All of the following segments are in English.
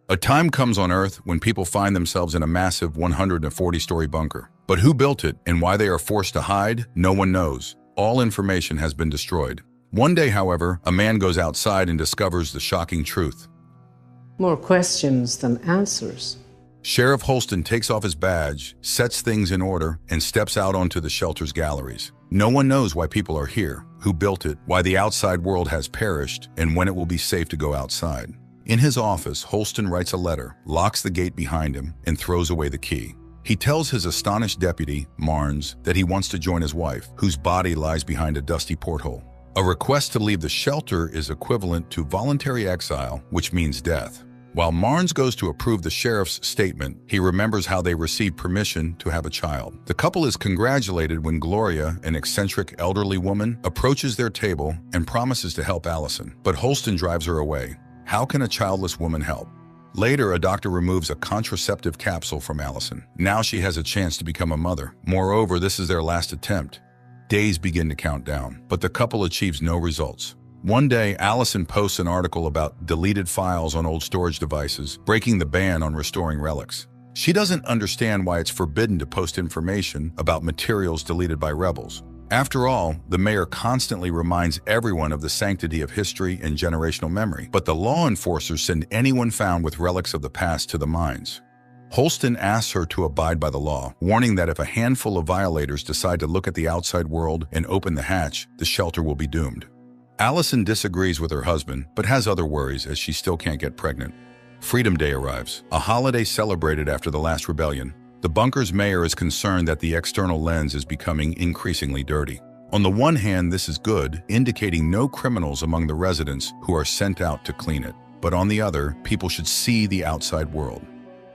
A time comes on Earth when people find themselves in a massive 140-story bunker. But who built it and why they are forced to hide, no one knows. All information has been destroyed. One day, however, a man goes outside and discovers the shocking truth. More questions than answers. Sheriff Holston takes off his badge, sets things in order, and steps out onto the shelter's galleries. No one knows why people are here, who built it, why the outside world has perished, and when it will be safe to go outside. In his office, Holston writes a letter, locks the gate behind him, and throws away the key. He tells his astonished deputy, Marnes, that he wants to join his wife, whose body lies behind a dusty porthole. A request to leave the shelter is equivalent to voluntary exile, which means death. While Marnes goes to approve the sheriff's statement, he remembers how they received permission to have a child. The couple is congratulated when Gloria, an eccentric elderly woman, approaches their table and promises to help Allison. But Holston drives her away. How can a childless woman help? Later, a doctor removes a contraceptive capsule from Allison. Now she has a chance to become a mother. Moreover, this is their last attempt. Days begin to count down, but the couple achieves no results. One day, Allison posts an article about deleted files on old storage devices, breaking the ban on restoring relics. She doesn't understand why it's forbidden to post information about materials deleted by rebels. After all, the mayor constantly reminds everyone of the sanctity of history and generational memory, but the law enforcers send anyone found with relics of the past to the mines. Holston asks her to abide by the law, warning that if a handful of violators decide to look at the outside world and open the hatch, the shelter will be doomed. Allison disagrees with her husband, but has other worries as she still can't get pregnant. Freedom Day arrives, a holiday celebrated after the last rebellion. The bunker's mayor is concerned that the external lens is becoming increasingly dirty. On the one hand, this is good, indicating no criminals among the residents who are sent out to clean it. But on the other, people should see the outside world.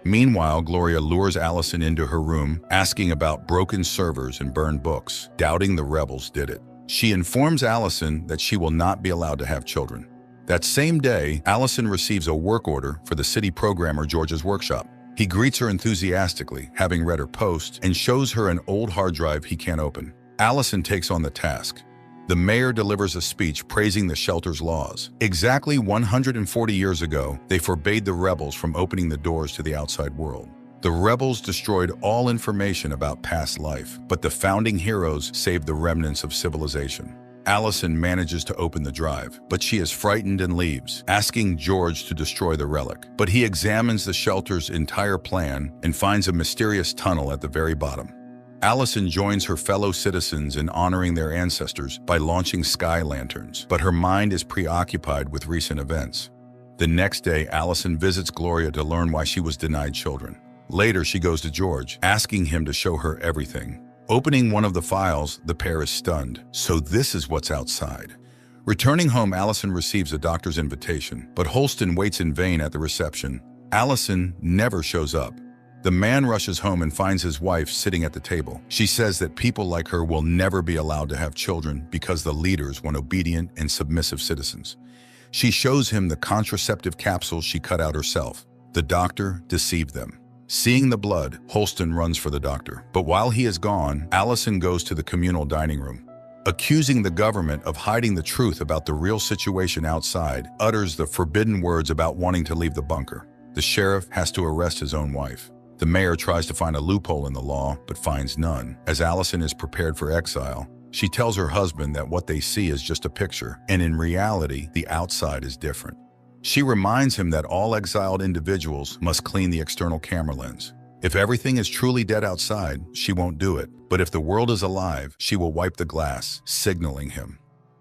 Meanwhile, Gloria lures Allison into her room, asking about broken servers and burned books, doubting the rebels did it. She informs Allison that she will not be allowed to have children. That same day, Allison receives a work order for the city programmer George's workshop. He greets her enthusiastically, having read her post, and shows her an old hard drive he can't open. Allison takes on the task. The mayor delivers a speech praising the shelter's laws. Exactly 140 years ago, they forbade the rebels from opening the doors to the outside world. The rebels destroyed all information about past life, but the founding heroes saved the remnants of civilization. Allison manages to open the drive, but she is frightened and leaves, asking George to destroy the relic. But he examines the shelter's entire plan and finds a mysterious tunnel at the very bottom. Allison joins her fellow citizens in honoring their ancestors by launching sky lanterns, but her mind is preoccupied with recent events. The next day, Allison visits Gloria to learn why she was denied children. Later, she goes to George, asking him to show her everything. Opening one of the files, the pair is stunned. So this is what's outside. Returning home, Allison receives a doctor's invitation, but Holston waits in vain at the reception. Allison never shows up. The man rushes home and finds his wife sitting at the table. She says that people like her will never be allowed to have children because the leaders want obedient and submissive citizens. She shows him the contraceptive capsule she cut out herself. The doctor deceived them. Seeing the blood, Holston runs for the doctor. But while he is gone, Allison goes to the communal dining room. Accusing the government of hiding the truth about the real situation outside, utters the forbidden words about wanting to leave the bunker. The sheriff has to arrest his own wife. The mayor tries to find a loophole in the law, but finds none. As Allison is prepared for exile, she tells her husband that what they see is just a picture, and in reality, the outside is different. She reminds him that all exiled individuals must clean the external camera lens. If everything is truly dead outside, she won't do it. But if the world is alive, she will wipe the glass, signaling him.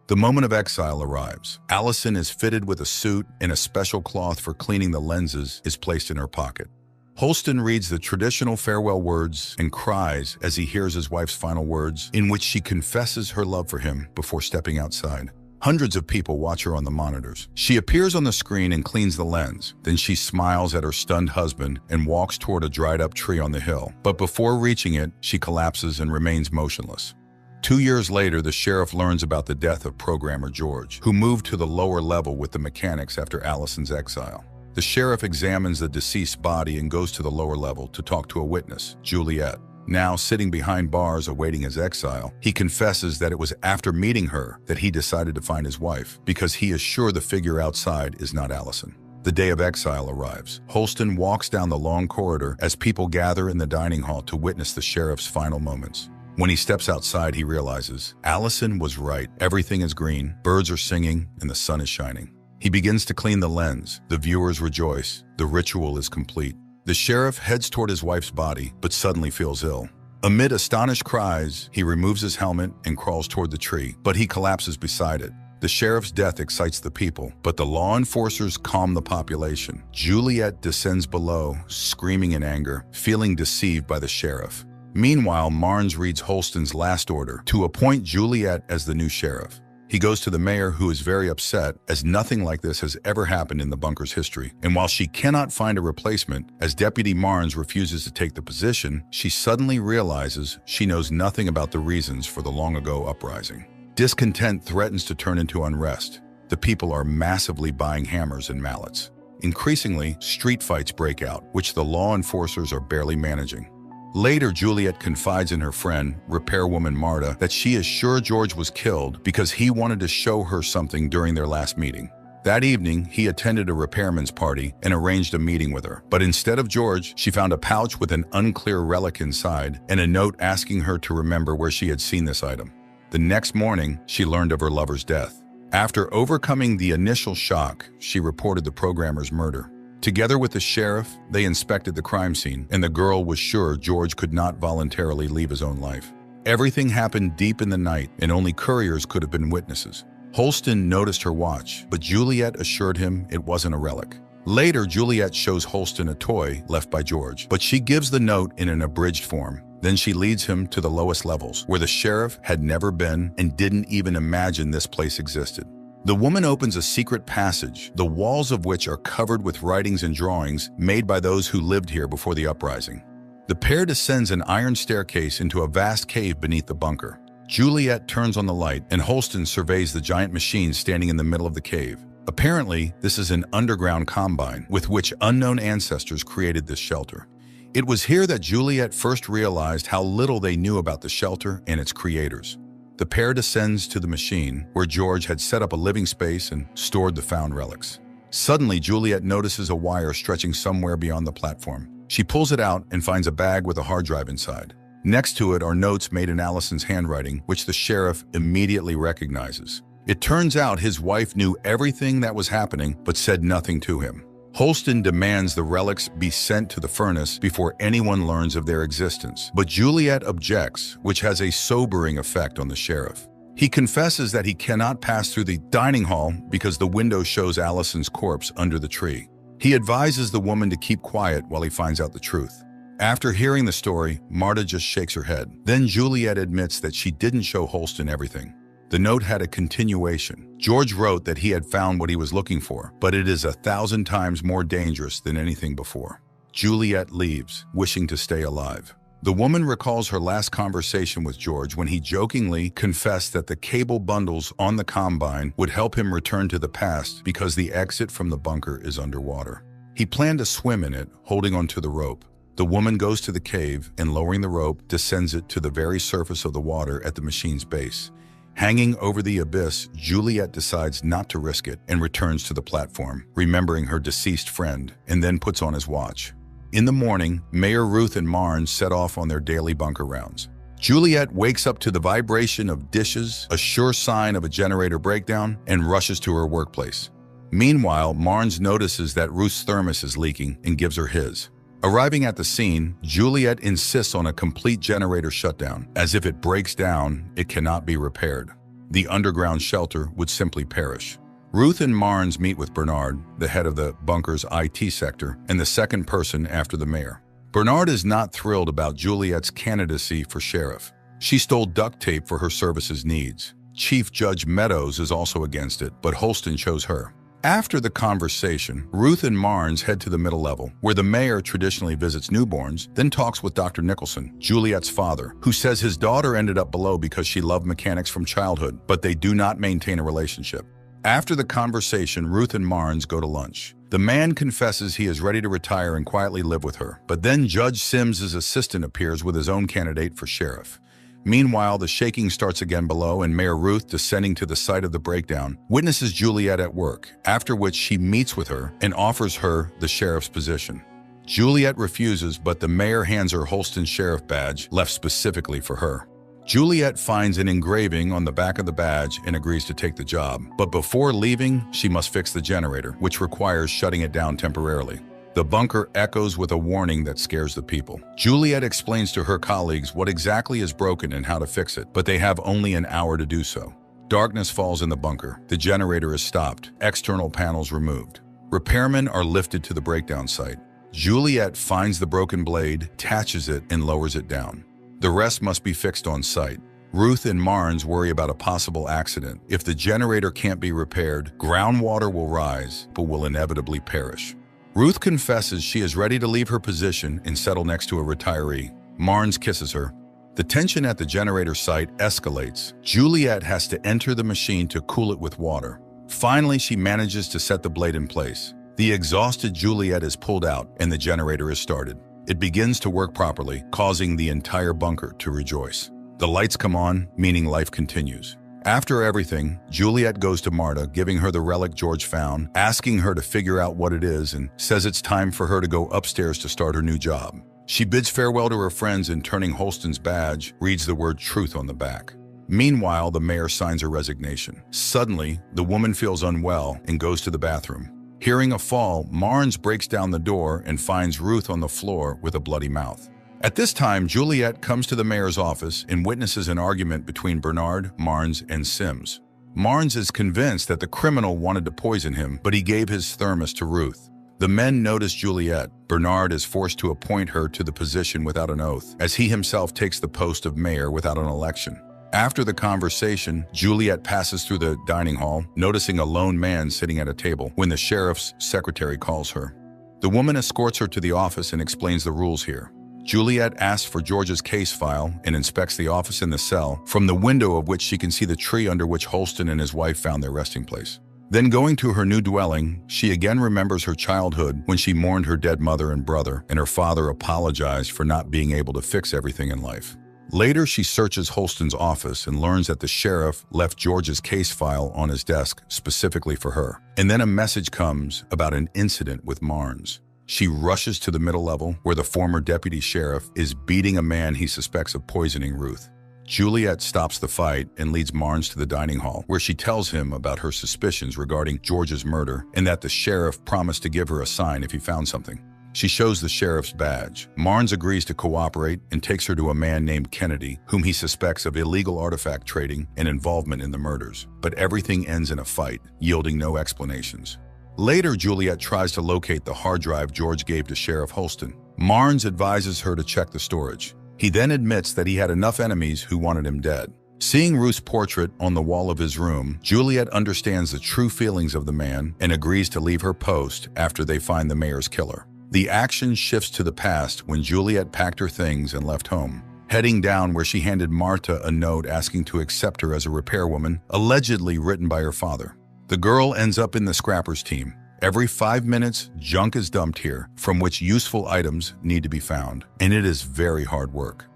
The moment of exile arrives. Allison is fitted with a suit, and a special cloth for cleaning the lenses is placed in her pocket. Holston reads the traditional farewell words and cries as he hears his wife's final words, in which she confesses her love for him before stepping outside. Hundreds of people watch her on the monitors. She appears on the screen and cleans the lens. Then she smiles at her stunned husband and walks toward a dried-up tree on the hill. But before reaching it, she collapses and remains motionless. 2 years later, the sheriff learns about the death of programmer George, who moved to the lower level with the mechanics after Allison's exile. The sheriff examines the deceased's body and goes to the lower level to talk to a witness, Juliet. Now sitting behind bars awaiting his exile, he confesses that it was after meeting her that he decided to find his wife, because he is sure the figure outside is not Allison. The day of exile arrives. Holston walks down the long corridor as people gather in the dining hall to witness the sheriff's final moments. When he steps outside, he realizes Allison was right. Everything is green, birds are singing, and the sun is shining. He begins to clean the lens. The viewers rejoice. The ritual is complete. The sheriff heads toward his wife's body, but suddenly feels ill. Amid astonished cries, he removes his helmet and crawls toward the tree, but he collapses beside it. The sheriff's death excites the people, but the law enforcers calm the population. Juliet descends below, screaming in anger, feeling deceived by the sheriff. Meanwhile, Marnes reads Holston's last order to appoint Juliet as the new sheriff. He goes to the mayor, who is very upset, as nothing like this has ever happened in the bunker's history. And while she cannot find a replacement, as Deputy Marnes refuses to take the position, she suddenly realizes she knows nothing about the reasons for the long-ago uprising. Discontent threatens to turn into unrest. The people are massively buying hammers and mallets. Increasingly, street fights break out, which the law enforcers are barely managing. Later, Juliet confides in her friend, repairwoman Marta, that she is sure George was killed because he wanted to show her something during their last meeting. That evening, he attended a repairman's party and arranged a meeting with her. But instead of George, she found a pouch with an unclear relic inside and a note asking her to remember where she had seen this item. The next morning, she learned of her lover's death. After overcoming the initial shock, she reported the programmer's murder. Together with the sheriff, they inspected the crime scene, and the girl was sure George could not voluntarily leave his own life. Everything happened deep in the night, and only couriers could have been witnesses. Holston noticed her watch, but Juliet assured him it wasn't a relic. Later, Juliet shows Holston a toy left by George, but she gives the note in an abridged form. Then she leads him to the lowest levels, where the sheriff had never been and didn't even imagine this place existed. The woman opens a secret passage, the walls of which are covered with writings and drawings made by those who lived here before the uprising. The pair descends an iron staircase into a vast cave beneath the bunker. Juliet turns on the light, and Holston surveys the giant machine standing in the middle of the cave. Apparently, this is an underground combine with which unknown ancestors created this shelter. It was here that Juliet first realized how little they knew about the shelter and its creators. The pair descends to the machine, where George had set up a living space and stored the found relics. Suddenly, Juliet notices a wire stretching somewhere beyond the platform. She pulls it out and finds a bag with a hard drive inside. Next to it are notes made in Allison's handwriting, which the sheriff immediately recognizes. It turns out his wife knew everything that was happening, but said nothing to him. Holston demands the relics be sent to the furnace before anyone learns of their existence, but Juliet objects, which has a sobering effect on the sheriff. He confesses that he cannot pass through the dining hall because the window shows Allison's corpse under the tree. He advises the woman to keep quiet while he finds out the truth. After hearing the story, Marta just shakes her head. Then Juliet admits that she didn't show Holston everything. The note had a continuation. George wrote that he had found what he was looking for, but it is 1,000 times more dangerous than anything before. Juliet leaves, wishing to stay alive. The woman recalls her last conversation with George when he jokingly confessed that the cable bundles on the combine would help him return to the past because the exit from the bunker is underwater. He planned to swim in it, holding onto the rope. The woman goes to the cave and, lowering the rope, descends it to the very surface of the water at the machine's base. Hanging over the abyss, Juliet decides not to risk it and returns to the platform, remembering her deceased friend, and then puts on his watch. In the morning, Mayor Ruth and Marnes set off on their daily bunker rounds. Juliet wakes up to the vibration of dishes, a sure sign of a generator breakdown, and rushes to her workplace. Meanwhile, Marnes notices that Ruth's thermos is leaking and gives her his. Arriving at the scene, Juliet insists on a complete generator shutdown. As if it breaks down, it cannot be repaired. The underground shelter would simply perish. Ruth and Marnes meet with Bernard, the head of the bunker's IT sector, and the second person after the mayor. Bernard is not thrilled about Juliet's candidacy for sheriff. She stole duct tape for her services needs. Chief Judge Meadows is also against it, but Holston chose her. After the conversation, Ruth and Marnes head to the middle level, where the mayor traditionally visits newborns, then talks with Dr. Nicholson, Juliet's father, who says his daughter ended up below because she loved mechanics from childhood, but they do not maintain a relationship. After the conversation, Ruth and Marnes go to lunch. The man confesses he is ready to retire and quietly live with her, but then Judge Sims' assistant appears with his own candidate for sheriff. Meanwhile, the shaking starts again below, and Mayor Ruth, descending to the site of the breakdown, witnesses Juliet at work, after which she meets with her and offers her the sheriff's position. Juliet refuses, but the mayor hands her Holston sheriff badge left specifically for her. Juliet finds an engraving on the back of the badge and agrees to take the job. But before leaving, she must fix the generator, which requires shutting it down temporarily. The bunker echoes with a warning that scares the people. Juliet explains to her colleagues what exactly is broken and how to fix it, but they have only an hour to do so. Darkness falls in the bunker. The generator is stopped, external panels removed. Repairmen are lifted to the breakdown site. Juliet finds the broken blade, attaches it, and lowers it down. The rest must be fixed on site. Ruth and Marnes worry about a possible accident. If the generator can't be repaired, groundwater will rise, but will inevitably perish. Ruth confesses she is ready to leave her position and settle next to a retiree. Marnes kisses her. The tension at the generator site escalates. Juliet has to enter the machine to cool it with water. Finally, she manages to set the blade in place. The exhausted Juliet is pulled out and the generator is started. It begins to work properly, causing the entire bunker to rejoice. The lights come on, meaning life continues. After everything, Juliet goes to Marta, giving her the relic George found, asking her to figure out what it is, and says it's time for her to go upstairs to start her new job. She bids farewell to her friends and, turning Holston's badge, reads the word truth on the back. Meanwhile, the mayor signs her resignation. Suddenly, the woman feels unwell and goes to the bathroom. Hearing a fall, Marnes breaks down the door and finds Ruth on the floor with a bloody mouth. At this time, Juliet comes to the mayor's office and witnesses an argument between Bernard, Marnes, and Sims. Marnes is convinced that the criminal wanted to poison him, but he gave his thermos to Ruth. The men notice Juliet. Bernard is forced to appoint her to the position without an oath, as he himself takes the post of mayor without an election. After the conversation, Juliet passes through the dining hall, noticing a lone man sitting at a table, when the sheriff's secretary calls her. The woman escorts her to the office and explains the rules here. Juliet asks for George's case file and inspects the office and the cell, from the window of which she can see the tree under which Holston and his wife found their resting place. Then, going to her new dwelling, she again remembers her childhood when she mourned her dead mother and brother, and her father apologized for not being able to fix everything in life. Later, she searches Holston's office and learns that the sheriff left George's case file on his desk specifically for her. And then a message comes about an incident with Marnes. She rushes to the middle level, where the former deputy sheriff is beating a man he suspects of poisoning Ruth. Juliet stops the fight and leads Marnes to the dining hall, where she tells him about her suspicions regarding George's murder and that the sheriff promised to give her a sign if he found something. She shows the sheriff's badge. Marnes agrees to cooperate and takes her to a man named Kennedy, whom he suspects of illegal artifact trading and involvement in the murders. But everything ends in a fight, yielding no explanations. Later, Juliet tries to locate the hard drive George gave to Sheriff Holston. Marnes advises her to check the storage. He then admits that he had enough enemies who wanted him dead. Seeing Ruth's portrait on the wall of his room, Juliet understands the true feelings of the man and agrees to leave her post after they find the mayor's killer. The action shifts to the past when Juliet packed her things and left home, heading down where she handed Marta a note asking to accept her as a repairwoman, allegedly written by her father. The girl ends up in the scrappers team. Every 5 minutes, junk is dumped here, from which useful items need to be found, and it is very hard work.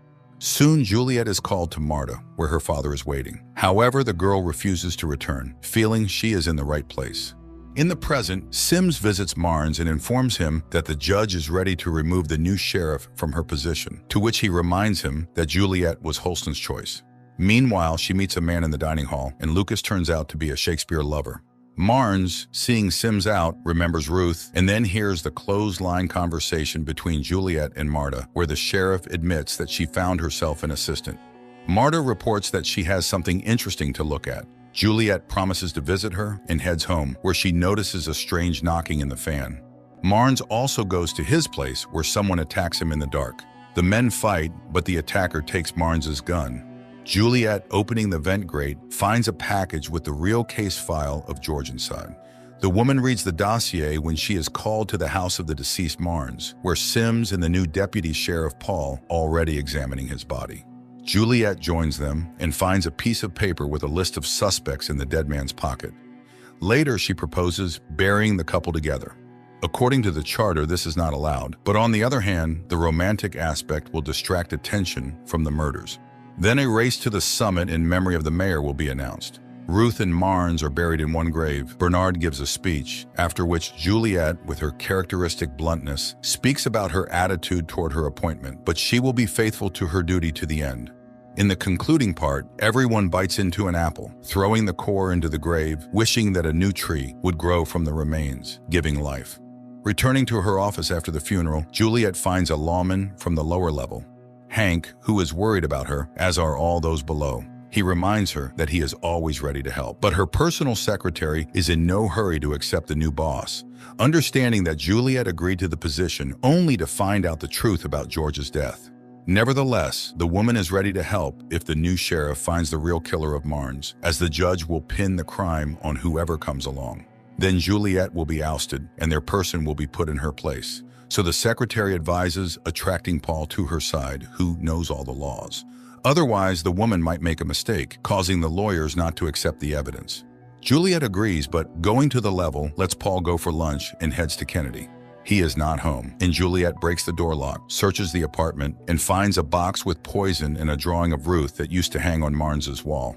Soon, Juliet is called to Marta, where her father is waiting. However, the girl refuses to return, feeling she is in the right place. In the present, Sims visits Marnes and informs him that the judge is ready to remove the new sheriff from her position, to which he reminds him that Juliet was Holston's choice. Meanwhile, she meets a man in the dining hall, and Lucas turns out to be a Shakespeare lover. Marnes, seeing Sims out, remembers Ruth, and then hears the clothesline conversation between Juliet and Marta, where the sheriff admits that she found herself an assistant. Marta reports that she has something interesting to look at. Juliet promises to visit her and heads home, where she notices a strange knocking in the fan. Marnes also goes to his place, where someone attacks him in the dark. The men fight, but the attacker takes Marnes's gun. Juliet, opening the vent grate, finds a package with the real case file of George inside. The woman reads the dossier when she is called to the house of the deceased Marnes, where Sims and the new deputy sheriff Paul already examining his body. Juliet joins them and finds a piece of paper with a list of suspects in the dead man's pocket. Later, she proposes burying the couple together. According to the charter, this is not allowed, but on the other hand, the romantic aspect will distract attention from the murders. Then a race to the summit in memory of the mayor will be announced. Ruth and Marnes are buried in one grave. Bernard gives a speech, after which Juliet, with her characteristic bluntness, speaks about her attitude toward her appointment, but she will be faithful to her duty to the end. In the concluding part, everyone bites into an apple, throwing the core into the grave, wishing that a new tree would grow from the remains, giving life. Returning to her office after the funeral, Juliet finds a lawman from the lower level, Hank, who is worried about her, as are all those below. He reminds her that he is always ready to help, but her personal secretary is in no hurry to accept the new boss, understanding that Juliet agreed to the position only to find out the truth about George's death. Nevertheless, the woman is ready to help if the new sheriff finds the real killer of Marnes, as the judge will pin the crime on whoever comes along. Then Juliet will be ousted, and their person will be put in her place. So the secretary advises, attracting Paul to her side, who knows all the laws. Otherwise, the woman might make a mistake, causing the lawyers not to accept the evidence. Juliet agrees, but going to the level lets Paul go for lunch and heads to Kennedy. He is not home, and Juliet breaks the door lock, searches the apartment, and finds a box with poison and a drawing of Ruth that used to hang on Marnes's wall.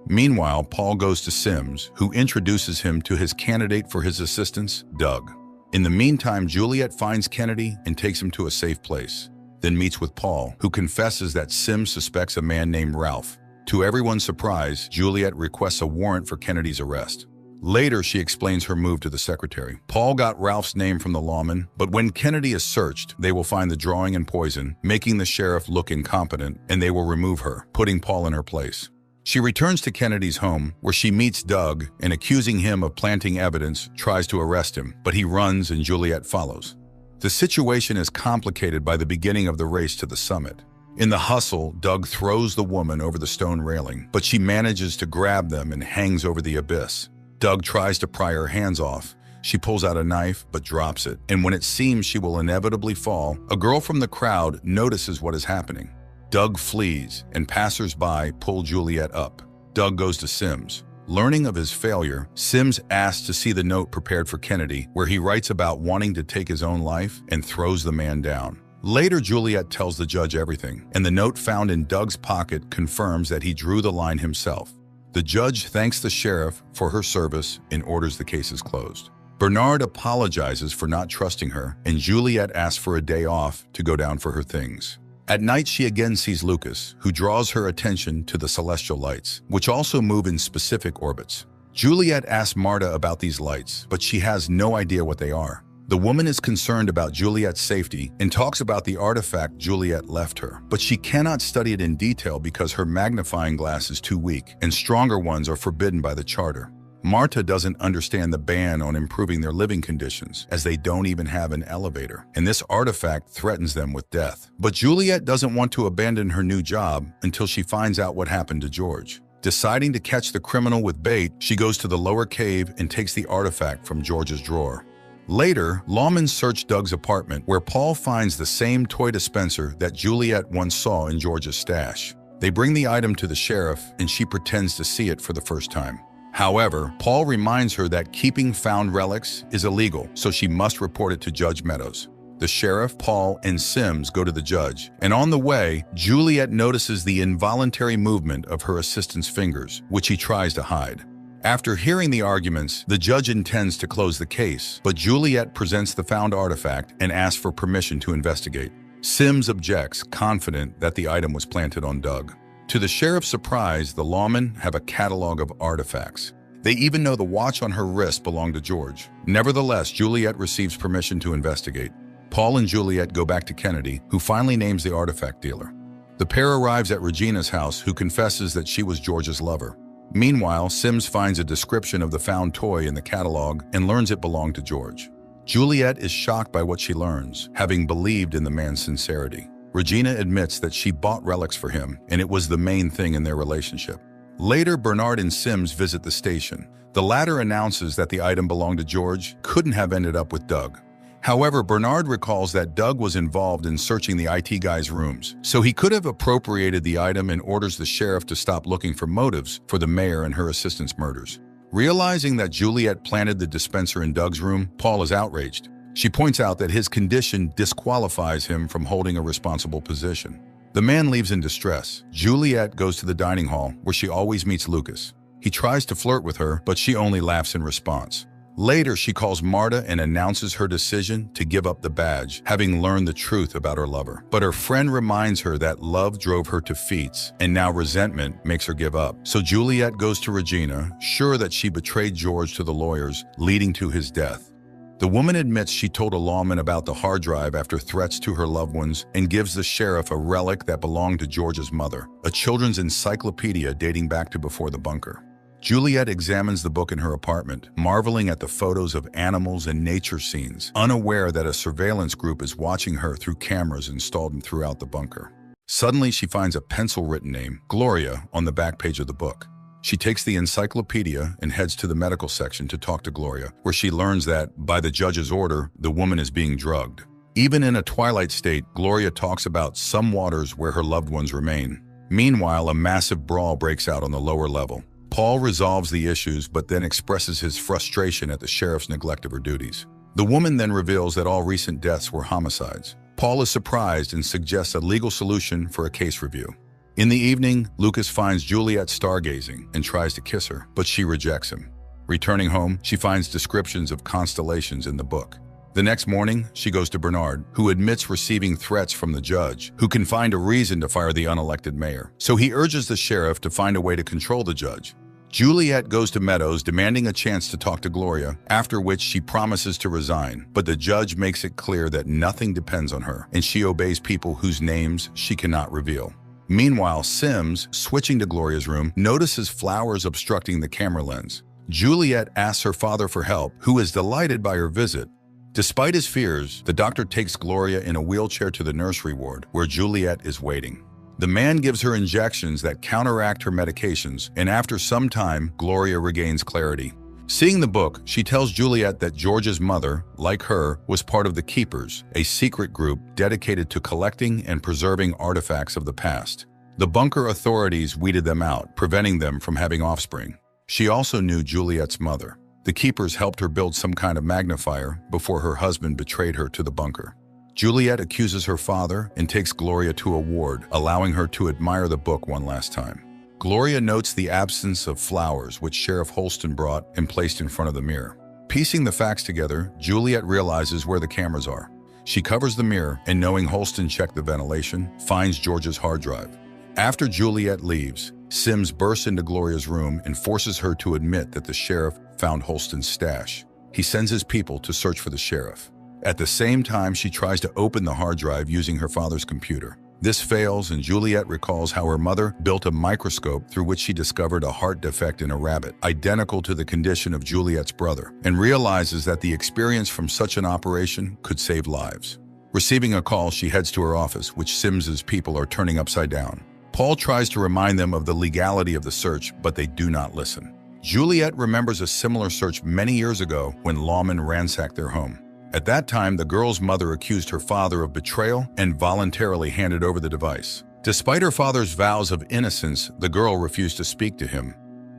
Meanwhile, Paul goes to Sims, who introduces him to his candidate for his assistance, Doug. In the meantime, Juliet finds Kennedy and takes him to a safe place, then meets with Paul, who confesses that Sims suspects a man named Ralph. To everyone's surprise, Juliet requests a warrant for Kennedy's arrest. Later, she explains her move to the secretary. Paul got Ralph's name from the lawman, but when Kennedy is searched, they will find the drawing and poison, making the sheriff look incompetent, and they will remove her, putting Paul in her place. She returns to Kennedy's home, where she meets Doug, and accusing him of planting evidence, tries to arrest him, but he runs and Juliet follows. The situation is complicated by the beginning of the race to the summit. In the hustle, Doug throws the woman over the stone railing, but she manages to grab them and hangs over the abyss. Doug tries to pry her hands off. She pulls out a knife, but drops it, and when it seems she will inevitably fall, a girl from the crowd notices what is happening. Doug flees, and passers-by pull Juliet up. Doug goes to Sims. Learning of his failure, Sims asks to see the note prepared for Kennedy, where he writes about wanting to take his own life and throws the man down. Later, Juliet tells the judge everything, and the note found in Doug's pocket confirms that he drew the line himself. The judge thanks the sheriff for her service and orders the case is closed. Bernard apologizes for not trusting her, and Juliet asks for a day off to go down for her things. At night, she again sees Lucas, who draws her attention to the celestial lights, which also move in specific orbits. Juliet asks Marta about these lights, but she has no idea what they are. The woman is concerned about Juliet's safety and talks about the artifact Juliet left her, but she cannot study it in detail because her magnifying glass is too weak, and stronger ones are forbidden by the charter. Marta doesn't understand the ban on improving their living conditions, as they don't even have an elevator, and this artifact threatens them with death. But Juliet doesn't want to abandon her new job until she finds out what happened to George. Deciding to catch the criminal with bait, she goes to the lower cave and takes the artifact from George's drawer. Later, lawmen search Doug's apartment, where Paul finds the same toy dispenser that Juliet once saw in George's stash. They bring the item to the sheriff, and she pretends to see it for the first time. However, Paul reminds her that keeping found relics is illegal, so she must report it to Judge Meadows. The sheriff, Paul, and Sims go to the judge, and on the way, Juliet notices the involuntary movement of her assistant's fingers, which he tries to hide. After hearing the arguments, the judge intends to close the case, but Juliet presents the found artifact and asks for permission to investigate. Sims objects, confident that the item was planted on Doug. To the sheriff's surprise, the lawmen have a catalog of artifacts. They even know the watch on her wrist belonged to George. Nevertheless, Juliet receives permission to investigate. Paul and Juliet go back to Kennedy, who finally names the artifact dealer. The pair arrives at Regina's house, who confesses that she was George's lover. Meanwhile, Sims finds a description of the found toy in the catalog and learns it belonged to George. Juliet is shocked by what she learns, having believed in the man's sincerity. Regina admits that she bought relics for him, and it was the main thing in their relationship. Later, Bernard and Sims visit the station. The latter announces that the item belonged to George couldn't have ended up with Doug. However, Bernard recalls that Doug was involved in searching the IT guy's rooms, so he could have appropriated the item and orders the sheriff to stop looking for motives for the mayor and her assistant's murders. Realizing that Juliet planted the dispenser in Doug's room, Paul is outraged. She points out that his condition disqualifies him from holding a responsible position. The man leaves in distress. Juliet goes to the dining hall where she always meets Lucas. He tries to flirt with her, but she only laughs in response. Later, she calls Marta and announces her decision to give up the badge, having learned the truth about her lover. But her friend reminds her that love drove her to feats, and now resentment makes her give up. So Juliet goes to Regina, sure that she betrayed George to the lawyers, leading to his death. The woman admits she told a lawman about the hard drive after threats to her loved ones and gives the sheriff a relic that belonged to George's mother, a children's encyclopedia dating back to before the bunker. Juliet examines the book in her apartment, marveling at the photos of animals and nature scenes, unaware that a surveillance group is watching her through cameras installed throughout the bunker. Suddenly, she finds a pencil-written name, Gloria, on the back page of the book. She takes the encyclopedia and heads to the medical section to talk to Gloria, where she learns that, by the judge's order, the woman is being drugged. Even in a twilight state, Gloria talks about some waters where her loved ones remain. Meanwhile, a massive brawl breaks out on the lower level. Paul resolves the issues but then expresses his frustration at the sheriff's neglect of her duties. The woman then reveals that all recent deaths were homicides. Paul is surprised and suggests a legal solution for a case review. In the evening, Lucas finds Juliet stargazing and tries to kiss her, but she rejects him. Returning home, she finds descriptions of constellations in the book. The next morning, she goes to Bernard, who admits receiving threats from the judge, who can find a reason to fire the unelected mayor. So he urges the sheriff to find a way to control the judge. Juliet goes to Meadows demanding a chance to talk to Gloria, after which she promises to resign, but the judge makes it clear that nothing depends on her, and she obeys people whose names she cannot reveal. Meanwhile, Sims, switching to Gloria's room, notices flowers obstructing the camera lens. Juliet asks her father for help, who is delighted by her visit. Despite his fears, the doctor takes Gloria in a wheelchair to the nursery ward, where Juliet is waiting. The man gives her injections that counteract her medications, and after some time, Gloria regains clarity. Seeing the book, she tells Juliet that George's mother, like her, was part of the Keepers, a secret group dedicated to collecting and preserving artifacts of the past. The bunker authorities weeded them out, preventing them from having offspring. She also knew Juliet's mother. The Keepers helped her build some kind of magnifier before her husband betrayed her to the bunker. Juliet accuses her father and takes Gloria to a ward, allowing her to admire the book one last time. Gloria notes the absence of flowers which Sheriff Holston brought and placed in front of the mirror. Piecing the facts together, Juliet realizes where the cameras are. She covers the mirror and, knowing Holston checked the ventilation, finds George's hard drive. After Juliet leaves, Sims bursts into Gloria's room and forces her to admit that the sheriff found Holston's stash. He sends his people to search for the sheriff. At the same time, she tries to open the hard drive using her father's computer. This fails, and Juliet recalls how her mother built a microscope through which she discovered a heart defect in a rabbit, identical to the condition of Juliet's brother, and realizes that the experience from such an operation could save lives. Receiving a call, she heads to her office, which Sims's people are turning upside down. Paul tries to remind them of the legality of the search, but they do not listen. Juliet remembers a similar search many years ago when lawmen ransacked their home. At that time, the girl's mother accused her father of betrayal and voluntarily handed over the device. Despite her father's vows of innocence, the girl refused to speak to him.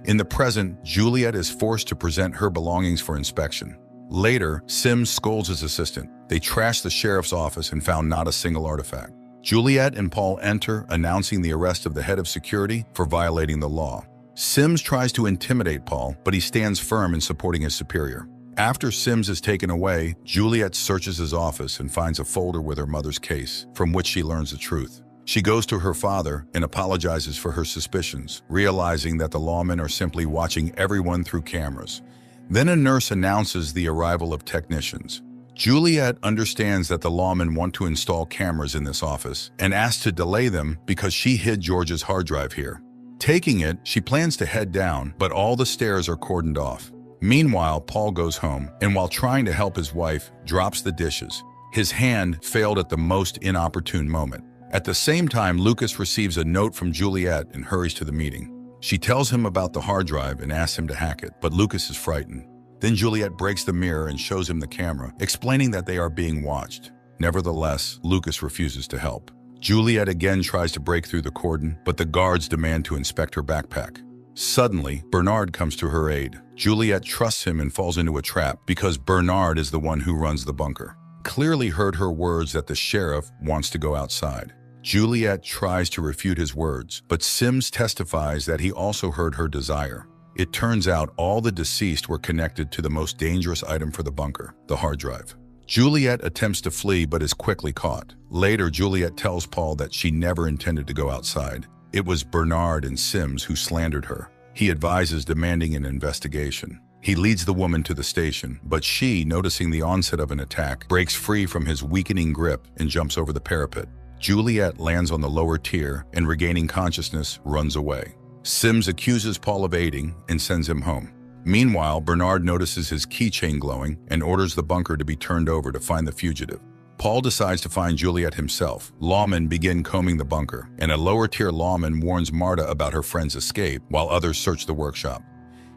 In the present, Juliet is forced to present her belongings for inspection. Later, Sims scolds his assistant. They trashed the sheriff's office and found not a single artifact. Juliet and Paul enter, announcing the arrest of the head of security for violating the law. Sims tries to intimidate Paul, but he stands firm in supporting his superior. After Sims is taken away, Juliet searches his office and finds a folder with her mother's case, from which she learns the truth. She goes to her father and apologizes for her suspicions, realizing that the lawmen are simply watching everyone through cameras. Then a nurse announces the arrival of technicians. Juliet understands that the lawmen want to install cameras in this office and asks to delay them because she hid George's hard drive here. Taking it, she plans to head down, but all the stairs are cordoned off. Meanwhile, Paul goes home, and while trying to help his wife, drops the dishes. His hand failed at the most inopportune moment. At the same time, Lucas receives a note from Juliet and hurries to the meeting. She tells him about the hard drive and asks him to hack it, but Lucas is frightened. Then Juliet breaks the mirror and shows him the camera, explaining that they are being watched. Nevertheless, Lucas refuses to help. Juliet again tries to break through the cordon, but the guards demand to inspect her backpack. Suddenly, Bernard comes to her aid. Juliet trusts him and falls into a trap because Bernard is the one who runs the bunker. Clearly heard her words that the sheriff wants to go outside. Juliet tries to refute his words, but Sims testifies that he also heard her desire. It turns out all the deceased were connected to the most dangerous item for the bunker, the hard drive. Juliet attempts to flee but is quickly caught. Later, Juliet tells Paul that she never intended to go outside. It was Bernard and Sims who slandered her. He advises demanding an investigation. He leads the woman to the station, but she, noticing the onset of an attack, breaks free from his weakening grip and jumps over the parapet. Juliet lands on the lower tier and, regaining consciousness, runs away. Sims accuses Paul of aiding and sends him home. Meanwhile, Bernard notices his keychain glowing and orders the bunker to be turned over to find the fugitive. Paul decides to find Juliet himself. Lawmen begin combing the bunker, and a lower-tier lawman warns Marta about her friend's escape while others search the workshop.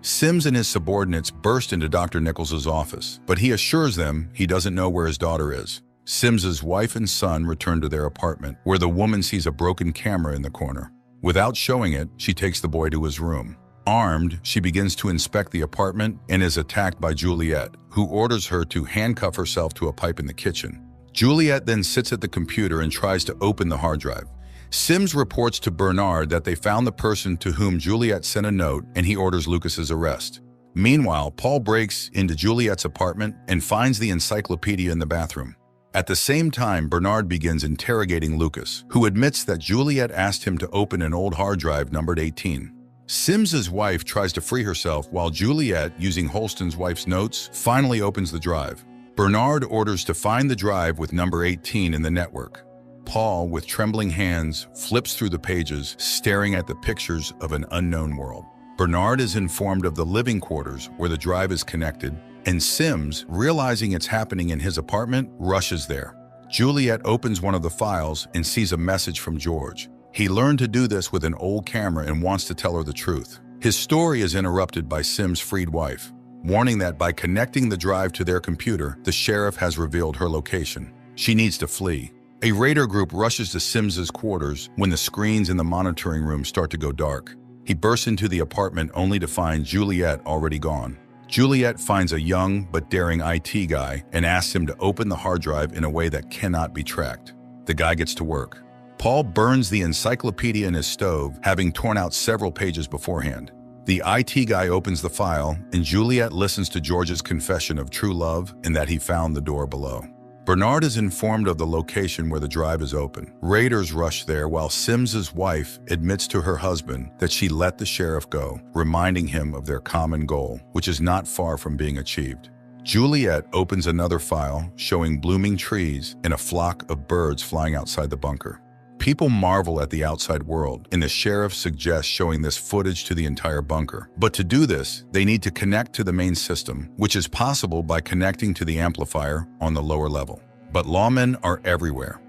Sims and his subordinates burst into Dr. Nichols' office, but he assures them he doesn't know where his daughter is. Sims's wife and son return to their apartment, where the woman sees a broken camera in the corner. Without showing it, she takes the boy to his room. Armed, she begins to inspect the apartment and is attacked by Juliet, who orders her to handcuff herself to a pipe in the kitchen. Juliet then sits at the computer and tries to open the hard drive. Sims reports to Bernard that they found the person to whom Juliet sent a note, and he orders Lucas's arrest. Meanwhile, Paul breaks into Juliet's apartment and finds the encyclopedia in the bathroom. At the same time, Bernard begins interrogating Lucas, who admits that Juliet asked him to open an old hard drive numbered 18. Sims's wife tries to free herself while Juliet, using Holston's wife's notes, finally opens the drive. Bernard orders to find the drive with number 18 in the network. Paul, with trembling hands, flips through the pages, staring at the pictures of an unknown world. Bernard is informed of the living quarters where the drive is connected, and Sims, realizing it's happening in his apartment, rushes there. Juliet opens one of the files and sees a message from George. He learned to do this with an old camera and wants to tell her the truth. His story is interrupted by Sims' freed wife, warning that by connecting the drive to their computer, the sheriff has revealed her location. She needs to flee. A raider group rushes to Sims's quarters when the screens in the monitoring room start to go dark. He bursts into the apartment only to find Juliet already gone. Juliet finds a young but daring IT guy and asks him to open the hard drive in a way that cannot be tracked. The guy gets to work. Paul burns the encyclopedia in his stove, having torn out several pages beforehand. The IT guy opens the file, and Juliet listens to George's confession of true love and that he found the door below. Bernard is informed of the location where the drive is open. Raiders rush there while Sims's wife admits to her husband that she let the sheriff go, reminding him of their common goal, which is not far from being achieved. Juliet opens another file showing blooming trees and a flock of birds flying outside the bunker. People marvel at the outside world, and the sheriff suggests showing this footage to the entire bunker. But to do this, they need to connect to the main system, which is possible by connecting to the amplifier on the lower level. But lawmen are everywhere.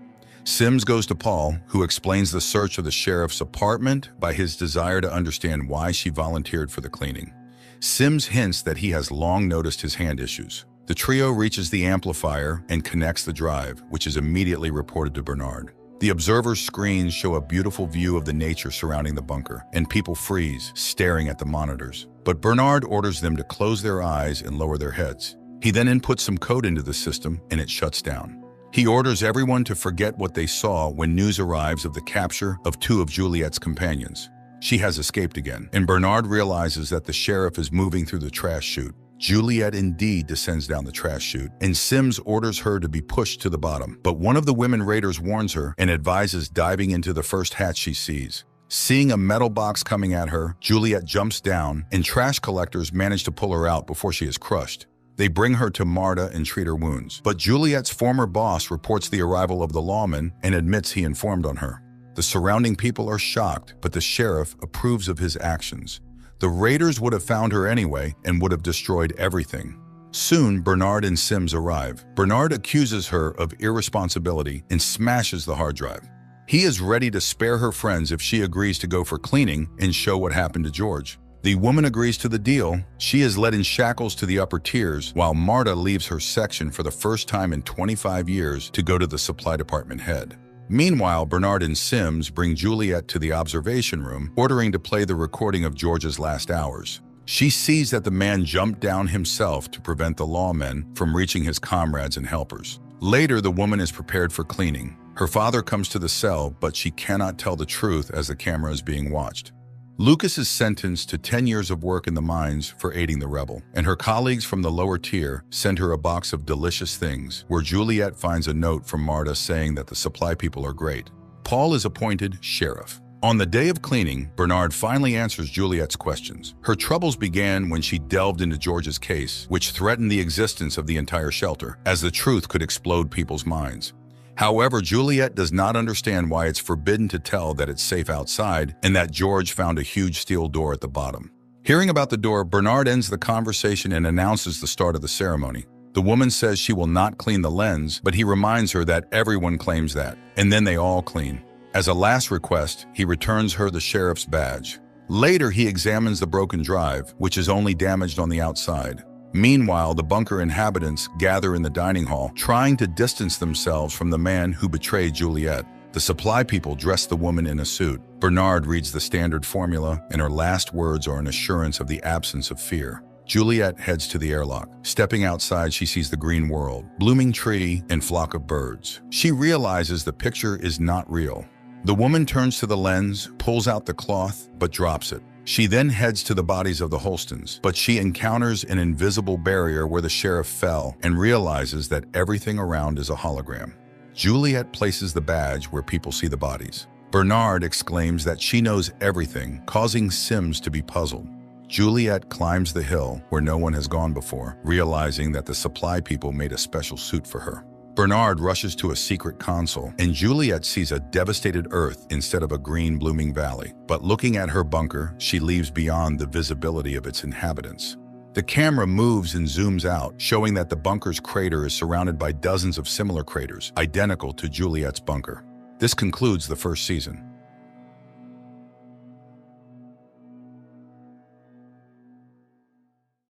Sims goes to Paul, who explains the search of the sheriff's apartment by his desire to understand why she volunteered for the cleaning. Sims hints that he has long noticed his hand issues. The trio reaches the amplifier and connects the drive, which is immediately reported to Bernard. The observer's screens show a beautiful view of the nature surrounding the bunker, and people freeze, staring at the monitors. But Bernard orders them to close their eyes and lower their heads. He then inputs some code into the system, and it shuts down. He orders everyone to forget what they saw when news arrives of the capture of two of Juliet's companions. She has escaped again, and Bernard realizes that the sheriff is moving through the trash chute. Juliet indeed descends down the trash chute, and Sims orders her to be pushed to the bottom. But one of the women raiders warns her and advises diving into the first hatch she sees. Seeing a metal box coming at her, Juliet jumps down, and trash collectors manage to pull her out before she is crushed. They bring her to Marta and treat her wounds. But Juliet's former boss reports the arrival of the lawman and admits he informed on her. The surrounding people are shocked, but the sheriff approves of his actions. The raiders would have found her anyway and would have destroyed everything. Soon, Bernard and Sims arrive. Bernard accuses her of irresponsibility and smashes the hard drive. He is ready to spare her friends if she agrees to go for cleaning and show what happened to George. The woman agrees to the deal. She is led in shackles to the upper tiers, while Marta leaves her section for the first time in 25 years to go to the supply department head. Meanwhile, Bernard and Sims bring Juliet to the observation room, ordering to play the recording of George's last hours. She sees that the man jumped down himself to prevent the lawmen from reaching his comrades and helpers. Later, the woman is prepared for cleaning. Her father comes to the cell, but she cannot tell the truth as the camera is being watched. Lucas is sentenced to 10 years of work in the mines for aiding the rebel, and her colleagues from the lower tier send her a box of delicious things, where Juliet finds a note from Marta saying that the supply people are great. Paul is appointed sheriff. On the day of cleaning, Bernard finally answers Juliet's questions. Her troubles began when she delved into George's case, which threatened the existence of the entire shelter, as the truth could explode people's minds. However, Juliet does not understand why it's forbidden to tell that it's safe outside and that George found a huge steel door at the bottom. Hearing about the door, Bernard ends the conversation and announces the start of the ceremony. The woman says she will not clean the lens, but he reminds her that everyone claims that, and then they all clean. As a last request, he returns her the sheriff's badge. Later, he examines the broken drive, which is only damaged on the outside. Meanwhile, the bunker inhabitants gather in the dining hall, trying to distance themselves from the man who betrayed Juliet. The supply people dress the woman in a suit. Bernard reads the standard formula, and her last words are an assurance of the absence of fear. Juliet heads to the airlock. Stepping outside, she sees the green world, blooming tree, and flock of birds. She realizes the picture is not real. The woman turns to the lens, pulls out the cloth, but drops it. She then heads to the bodies of the Holstons, but she encounters an invisible barrier where the sheriff fell and realizes that everything around is a hologram. Juliet places the badge where people see the bodies. Bernard exclaims that she knows everything, causing Sims to be puzzled. Juliet climbs the hill where no one has gone before, realizing that the supply people made a special suit for her. Bernard rushes to a secret console, and Juliet sees a devastated Earth instead of a green blooming valley. But looking at her bunker, she leaves beyond the visibility of its inhabitants. The camera moves and zooms out, showing that the bunker's crater is surrounded by dozens of similar craters, identical to Juliet's bunker. This concludes the first season.